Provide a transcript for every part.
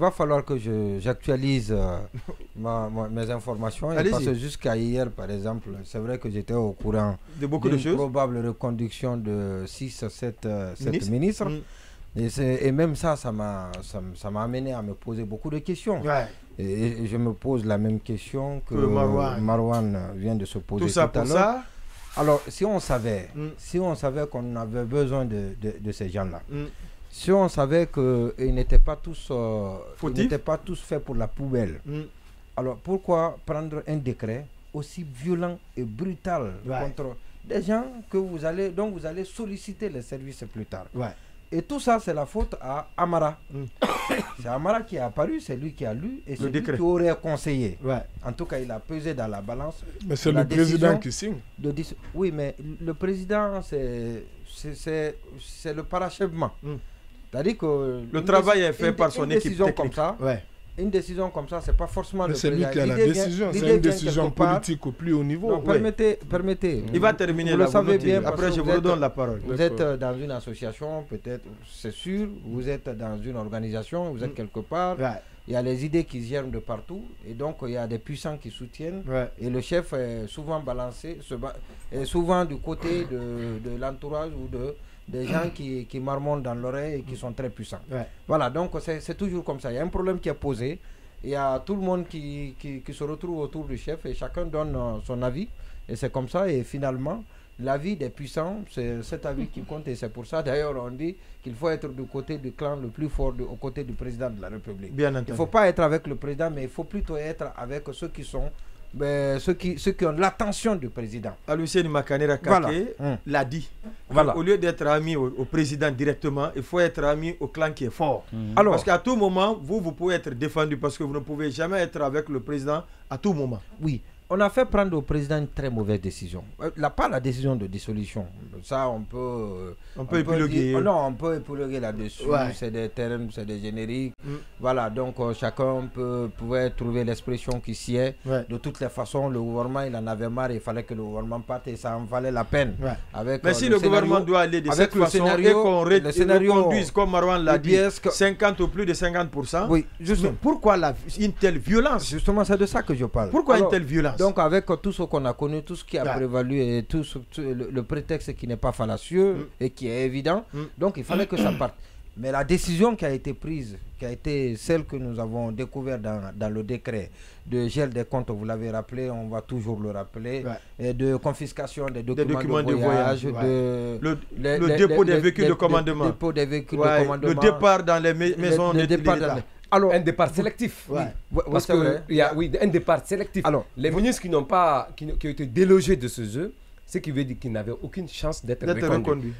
va falloir que j'actualise mes informations. Parce que jusqu'à hier, par exemple, c'est vrai que j'étais au courant de beaucoup de choses. Probable reconduction de 6 à 7 ministres. Et même ça m'a amené à me poser beaucoup de questions. Ouais. Et je me pose la même question que Marouane vient de se poser tout à l'heure. Alors, si on savait qu'on avait besoin de ces gens-là, si on savait qu'ils n'étaient pas tous faits pour la poubelle, alors pourquoi prendre un décret aussi violent et brutal contre des gens dont vous allez solliciter les services plus tard? Et tout ça, c'est la faute à Amara. C'est Amara qui est apparu, c'est lui qui a lu et c'est lui qui aurait conseillé. En tout cas, il a pesé dans la balance. Mais c'est le président qui signe. Oui, mais le président, c'est le parachèvement. C'est-à-dire que le travail est fait par son équipe technique. Comme ça, une décision comme ça, c'est pas forcément le président. C'est lui qui a la décision, c'est une décision politique au plus haut niveau. Non, permettez. Il va terminer là, savez bien. Après, je vous redonne la parole. Vous êtes dans une association, peut-être, c'est sûr. Vous êtes dans une organisation, vous êtes quelque part. Il y a les idées qui germent de partout. Et donc, il y a des puissants qui soutiennent. Et le chef est souvent balancé, est souvent du côté de l'entourage ou des gens qui marmonnent dans l'oreille et qui sont très puissants. Voilà, donc c'est toujours comme ça. Il y a un problème qui est posé. Il y a tout le monde qui se retrouve autour du chef et chacun donne son avis. Et c'est comme ça. Et finalement, l'avis des puissants, c'est cet avis qui compte. Et c'est pour ça, d'ailleurs, on dit qu'il faut être du côté du clan le plus fort, au côté du président de la République. Bien entendu. Il ne faut pas être avec le président, mais il faut plutôt être avec ceux qui sont... ceux qui ont l'attention du président. Alucine Makanera Kake l'a dit. Au lieu d'être ami au président directement, il faut être ami au clan qui est fort. Alors, parce qu'à tout moment, vous pouvez être défendu parce que vous ne pouvez jamais être avec le président à tout moment. Oui. On a fait prendre au président une très mauvaise décision. Pas la décision de dissolution. Ça, on peut épiloguer. Non, on peut épiloguer là-dessus. C'est des termes, c'est des génériques. Voilà, donc chacun pouvait trouver l'expression qui s'y est. De toutes les façons, le gouvernement, il en avait marre. Il fallait que le gouvernement parte et ça en valait la peine. Mais si le gouvernement doit aller de cette façon et qu'on reconduise, comme Marouane l'a dit, 50 ou plus de 50%, oui, justement. Pourquoi une telle violence? Justement, c'est de ça que je parle. Pourquoi une telle violence? Donc avec tout ce qu'on a connu, tout ce qui a prévalu et tout le prétexte qui n'est pas fallacieux et qui est évident, donc il fallait que ça parte. Mais la décision qui a été prise, qui a été celle que nous avons découverte dans le décret de gel des comptes, vous l'avez rappelé, on va toujours le rappeler, et de confiscation des documents de voyage, le dépôt des véhicules de commandement, le départ dans les maisons de l'État. Alors, un départ sélectif. Parce que il y a un départ sélectif. Alors, les ministres qui ont été délogés de ce jeu, ce qui veut dire qu'ils n'avaient aucune chance d'être reconduits.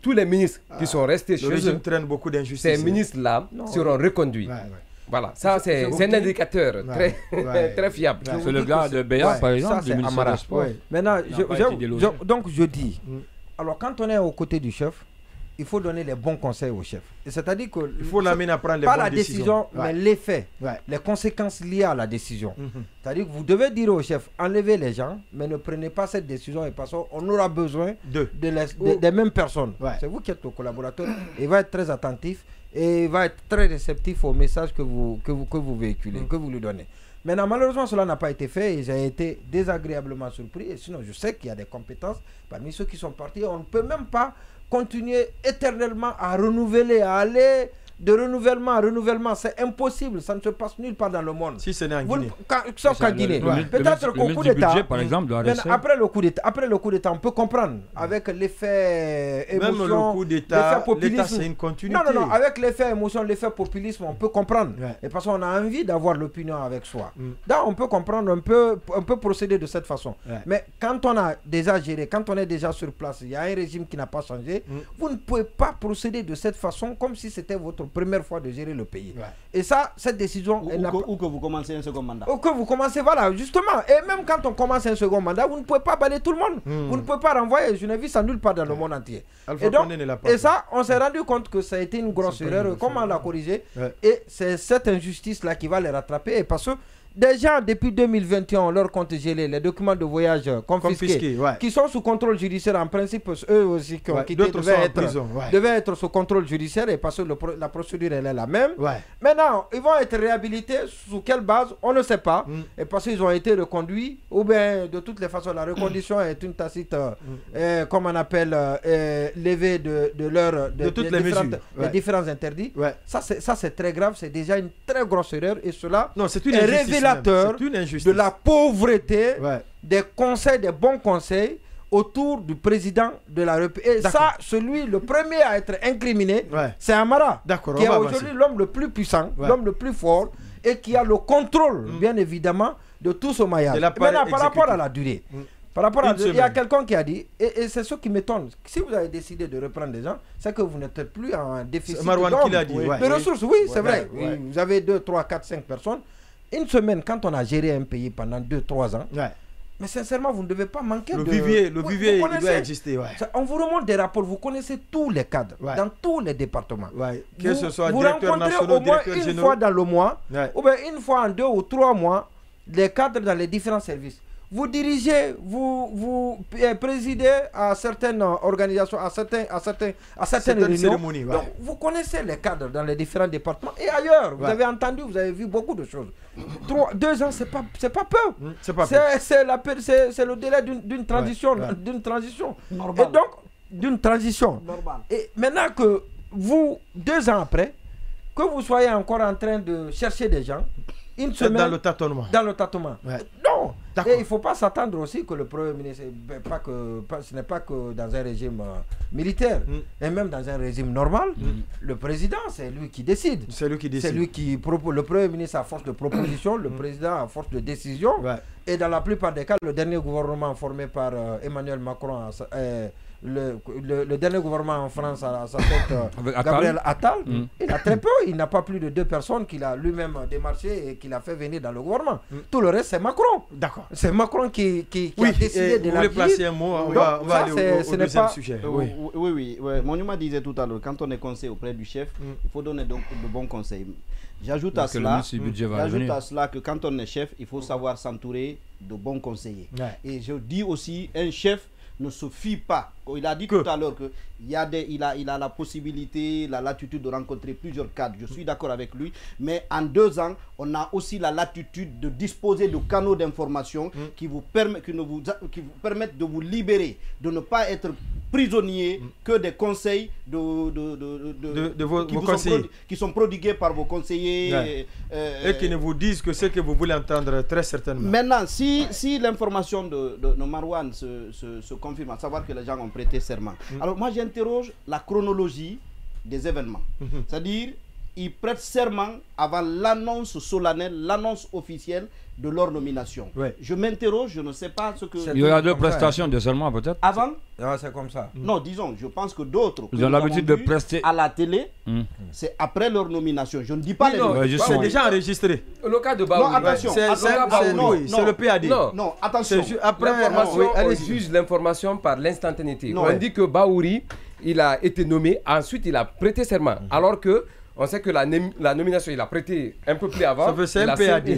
Tous les ministres qui sont restés chez eux, traîne beaucoup d'injustice. Ces ministres-là seront reconduits. Voilà, ça c'est un indicateur très fiable. C'est le gars de Béa, par exemple, ça, c'est Amara. Maintenant, donc je dis, alors quand on est aux côtés du chef, il faut donner les bons conseils au chef. C'est-à-dire que il faut l'amener à prendre les bonnes décisions. Mais l'effet, les conséquences liées à la décision. C'est-à-dire que vous devez dire au chef, enlevez les gens, mais ne prenez pas cette décision et parce qu'on aura besoin des mêmes personnes. C'est vous qui êtes le collaborateur. Il va être très attentif et il va être très réceptif au message que vous véhiculez, que vous lui donnez. Maintenant, malheureusement, cela n'a pas été fait et j'ai été désagréablement surpris. Et sinon, je sais qu'il y a des compétences parmi ceux qui sont partis. On ne peut même pas continuer éternellement à renouveler, à aller de renouvellement à renouvellement. C'est impossible, ça ne se passe nulle part dans le monde. Si ce n'est en Guinée. Sauf qu'en Guinée. Peut-être qu'au coup d'État, par exemple, après le coup d'État, on peut comprendre avec l'effet émotion. Même le coup d'État, l'État c'est une continuité. Non, avec l'effet émotion, l'effet populisme, on peut comprendre. Et parce qu'on a envie d'avoir l'opinion avec soi. Donc on peut comprendre, on peut procéder de cette façon. Mais quand on a déjà géré, quand on est déjà sur place, il y a un régime qui n'a pas changé, vous ne pouvez pas procéder de cette façon comme si c'était votre première fois de gérer le pays. Et ça, cette décision... Ou que vous commencez un second mandat. Ou que vous commencez, voilà, justement. Et même quand on commence un second mandat, vous ne pouvez pas balayer tout le monde. Vous ne pouvez pas renvoyer. Je n'ai vu ça nulle part dans le monde entier. Et ça, on s'est rendu compte que ça a été une grosse erreur. Comment on l'a corrigé? Et c'est cette injustice-là qui va les rattraper. Et parce que des gens depuis 2021 ont leur compte gelé, les documents de voyage confisqués, qui sont sous contrôle judiciaire. En principe, eux aussi qui ont quitté devaient être sous contrôle judiciaire et parce que la procédure elle est la même. Maintenant, ils vont être réhabilités sous quelle base? On ne sait pas. Et parce qu'ils ont été reconduits, ou bien de toutes les façons, la reconduction est une tacite, comme on appelle, levée de toutes les différents interdits. Ça, c'est très grave, c'est déjà une très grosse erreur et cela est révélateur de la pauvreté des conseils, des bons conseils autour du président de la République. Et ça, le premier à être incriminé, c'est Amara, qui est aujourd'hui l'homme le plus puissant, l'homme le plus fort et qui a le contrôle, bien évidemment, de tout ce maillage. Maintenant, par rapport à la durée, il y a quelqu'un qui a dit, et c'est ce qui m'étonne, si vous avez décidé de reprendre des gens, c'est que vous n'êtes plus en déficit de ressources. Oui, c'est vrai. Vous avez 2, 3, 4, 5 personnes. Une semaine, quand on a géré un pays pendant 2-3 ans, mais sincèrement, vous ne devez pas manquer le vivier, il doit exister. On vous remonte des rapports, vous connaissez tous les cadres, dans tous les départements. Que ce soit vous rencontrez au moins une fois dans le mois, ou bien une fois en 2 ou 3 mois, les cadres dans les différents services. Vous dirigez, vous présidez à certaines organisations, à certaines réunions. Donc, vous connaissez les cadres dans les différents départements et ailleurs. Vous avez entendu, vous avez vu beaucoup de choses. 2 ans, c'est pas peu. C'est le délai d'une transition. Normal. Et donc, d'une transition. Normal. Et maintenant que vous, 2 ans après, que vous soyez encore en train de chercher des gens, une semaine dans le tâtonnement. Non. Et il ne faut pas s'attendre aussi que le Premier ministre, ce n'est pas que dans un régime militaire, et même dans un régime normal, le président, c'est lui qui décide. C'est lui qui décide. C'est lui qui propose. Le Premier ministre à force de proposition, le président à force de décision. Et dans la plupart des cas, le dernier gouvernement formé par Emmanuel Macron, le dernier gouvernement en France à sa tête, Gabriel Attal, il a très peu, il n'a pas plus de 2 personnes qu'il a lui-même démarché et qu'il a fait venir dans le gouvernement. Tout le reste, c'est Macron. D'accord. C'est Macron qui a décidé de la. Vous voulez placer un mot, on va aller au deuxième sujet. Oui. Monima disait tout à l'heure, quand on est conseiller auprès du chef, il faut donner de bons conseils. J'ajoute à cela que quand on est chef, il faut savoir s'entourer de bons conseillers. Et je dis aussi, un chef ne se fie pas. Il a dit tout à l'heure qu'il a la possibilité, la latitude de rencontrer plusieurs cadres. Je suis d'accord avec lui. Mais en 2 ans, on a aussi la latitude de disposer de canaux d'information qui vous permettent de vous libérer, de ne pas être prisonnier que des conseils de vos conseillers qui sont prodigués par vos conseillers. Et qui ne vous disent que ce que vous voulez entendre très certainement. Maintenant, si l'information de Marouane se confirme, à savoir que les gens ont prêté serment. Alors moi j'interroge la chronologie des événements. C'est-à-dire, ils prêtent serment avant l'annonce solennelle, l'annonce officielle de leur nomination. Je m'interroge, je ne sais pas ce que... Il y aura 2 prestations de serment peut-être. Avant c'est comme ça. Non, disons, je pense que d'autres... Ils ont l'habitude de prester... À la télé, c'est après leur nomination. Je ne dis pas c'est déjà enregistré. Le cas de Baouri. Non, attention. C'est le PAD. Non, attention. On juge l'information par l'instantanéité. On dit que Baouri, il a été nommé, ensuite il a prêté serment. Alors que on sait que la nomination, il a prêté un peu plus avant. C'est un PAD.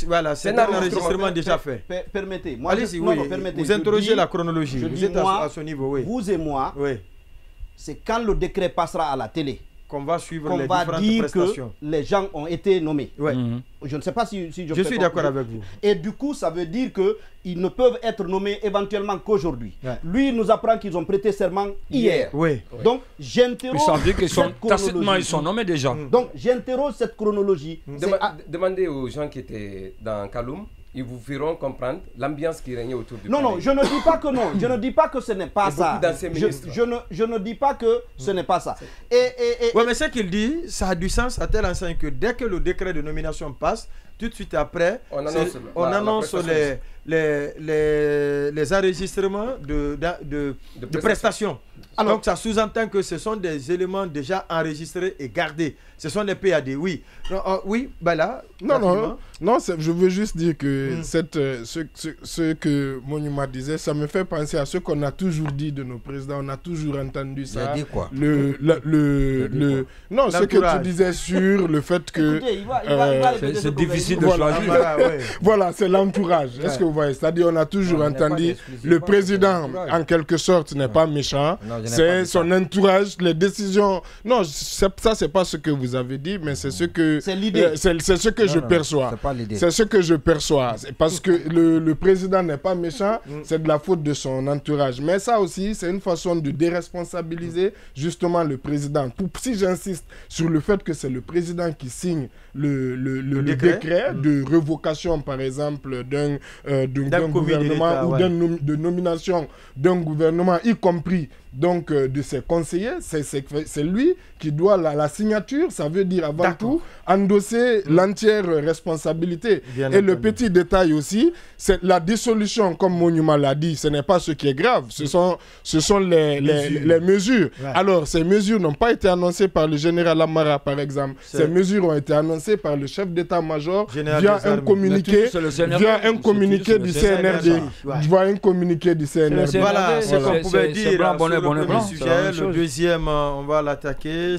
Voilà, c'est un enregistrement déjà fait. Permettez. Allez-y, vous interrogez la chronologie. Vous êtes à ce niveau, vous et moi, c'est quand le décret passera à la télé qu'on va suivre les différentes prestations. Que les gens ont été nommés. Je ne sais pas si je suis d'accord avec vous. Et du coup, ça veut dire qu'ils ne peuvent être nommés éventuellement qu'aujourd'hui. Lui, il nous apprend qu'ils ont prêté serment hier. Donc, j'interroge cette chronologie. Ils sont nommés déjà. Donc, j'interroge cette chronologie. Demandez aux gens qui étaient dans Kaloum. Ils vous feront comprendre l'ambiance qui régnait autour du palais. Non, je ne dis pas que non. Je ne dis pas que ce n'est pas ça. Je ne dis pas que ce n'est pas ça. Oui, mais ce qu'il dit, ça a du sens à tel enseigne que dès que le décret de nomination passe, tout de suite après, on annonce les enregistrements de prestations. Alors, donc ça sous-entend que ce sont des éléments déjà enregistrés et gardés. Ce sont des PAD, oui. Oui, ben là. Non. Non, je veux juste dire que ce que Monima disait, ça me fait penser à ce qu'on a toujours dit de nos présidents. On a toujours entendu ça. Il a dit quoi? Non, ce que tu disais sur le fait que... c'est difficile de choisir. Voilà, c'est l'entourage. Est-ce que vous voyez? C'est-à-dire, on a toujours entendu le président, en quelque sorte, n'est pas méchant. C'est son entourage, les décisions... Non, ça, c'est pas ce que vous avez dit, mais c'est ce que... C'est l'idée. C'est ce que je perçois. C'est ce que je perçois. Parce que le président n'est pas méchant, c'est de la faute de son entourage. Mais ça aussi, c'est une façon de déresponsabiliser justement le président. Si j'insiste sur le fait que c'est le président qui signe le décret de révocation, par exemple, d'un gouvernement ou de nomination d'un gouvernement, y compris donc de ses conseillers, c'est lui qui doit la signature, ça veut dire avant tout endosser l'entière responsabilité. Et le petit détail aussi, c'est la dissolution, comme Monima l'a dit, ce n'est pas ce qui est grave, ce sont les mesures. Alors, ces mesures n'ont pas été annoncées par le général Amara, par exemple. Ces mesures ont été annoncées par le chef d'état-major via un communiqué du CNRD. Voilà, c'est ce qu'on pouvait dire sur le premier sujet. Le deuxième, on va l'attaquer.